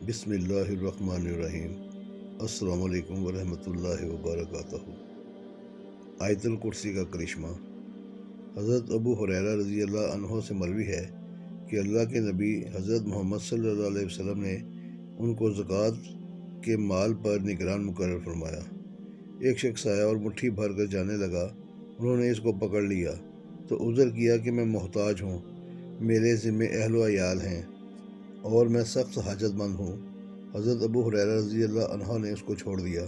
بسم اللہ الرحمن الرحیم۔ السلام علیکم ورحمۃ اللہ وبرکاتہ۔ آیت الکرسی کا کرشمہ۔ حضرت ابو ہریرہ رضی اللہ عنہ سے مروی ہے کہ اللہ کے نبی حضرت محمد صلی اللہ علیہ وسلم نے ان کو زکوٰۃ کے مال پر نگران مقرر فرمایا۔ ایک شخص آیا اور مٹھی بھر کر جانے لگا۔ انہوں نے اس کو پکڑ لیا تو عذر کیا کہ میں محتاج ہوں، میرے ذمے اہل و عیال ہیں اور میں سخت حاجت مند ہوں۔ حضرت ابو ہریرہ رضی اللہ عنہ نے اس کو چھوڑ دیا۔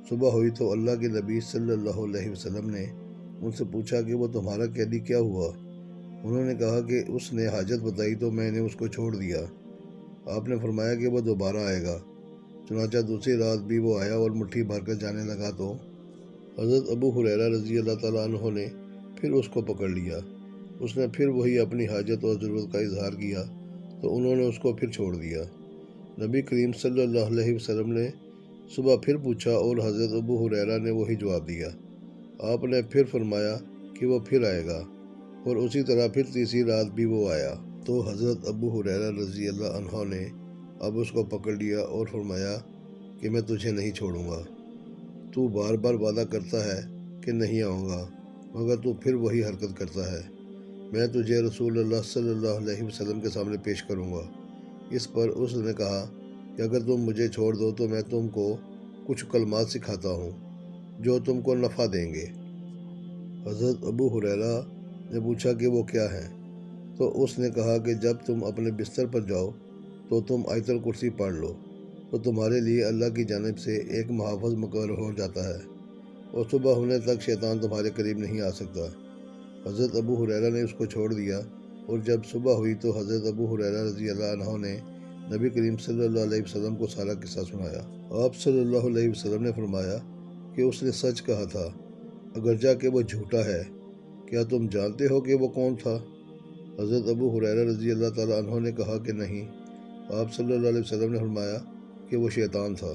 صبح ہوئی تو اللہ کے نبی صلی اللہ علیہ وسلم نے ان سے پوچھا کہ وہ تمہارا قیدی کیا ہوا؟ انہوں نے کہا کہ اس نے حاجت بتائی تو میں نے اس کو چھوڑ دیا۔ آپ نے فرمایا کہ وہ دوبارہ آئے گا۔ چنانچہ دوسری رات بھی وہ آیا اور مٹھی بھر کر جانے لگا تو حضرت ابو ہریرہ رضی اللہ تعالیٰ عنہ نے پھر اس کو پکڑ لیا۔ اس نے پھر وہی اپنی حاجت اور ضرورت کا اظہار کیا تو انہوں نے اس کو پھر چھوڑ دیا۔ نبی کریم صلی اللہ علیہ وسلم نے صبح پھر پوچھا اور حضرت ابو ہریرہ نے وہی جواب دیا۔ آپ نے پھر فرمایا کہ وہ پھر آئے گا، اور اسی طرح پھر تیسری رات بھی وہ آیا تو حضرت ابو ہریرہ رضی اللہ عنہ نے اب اس کو پکڑ لیا اور فرمایا کہ میں تجھے نہیں چھوڑوں گا۔ تو بار بار وعدہ کرتا ہے کہ نہیں آؤں گا، مگر تو پھر وہی حرکت کرتا ہے۔ میں تجھے رسول اللہ صلی اللہ علیہ وسلم کے سامنے پیش کروں گا۔ اس پر اس نے کہا کہ اگر تم مجھے چھوڑ دو تو میں تم کو کچھ کلمات سکھاتا ہوں جو تم کو نفع دیں گے۔ حضرت ابو ہریرہ نے پوچھا کہ وہ کیا ہیں؟ تو اس نے کہا کہ جب تم اپنے بستر پر جاؤ تو تم آیت الکرسی پڑھ لو تو تمہارے لیے اللہ کی جانب سے ایک محافظ مقرر ہو جاتا ہے، اور صبح ہونے تک شیطان تمہارے قریب نہیں آ سکتا۔ حضرت ابو ہریرہ نے اس کو چھوڑ دیا، اور جب صبح ہوئی تو حضرت ابو ہریرہ رضی اللہ عنہ نے نبی کریم صلی اللہ علیہ وسلم کو سارا قصہ سنایا۔ آپ صلی اللہ علیہ وسلم نے فرمایا کہ اس نے سچ کہا تھا، اگرچہ کہ وہ جھوٹا ہے۔ کیا تم جانتے ہو کہ وہ کون تھا؟ حضرت ابو ہریرہ رضی اللہ تعالیٰ عنہ نے کہا کہ نہیں۔ آپ صلی اللہ علیہ وسلم نے فرمایا کہ وہ شیطان تھا۔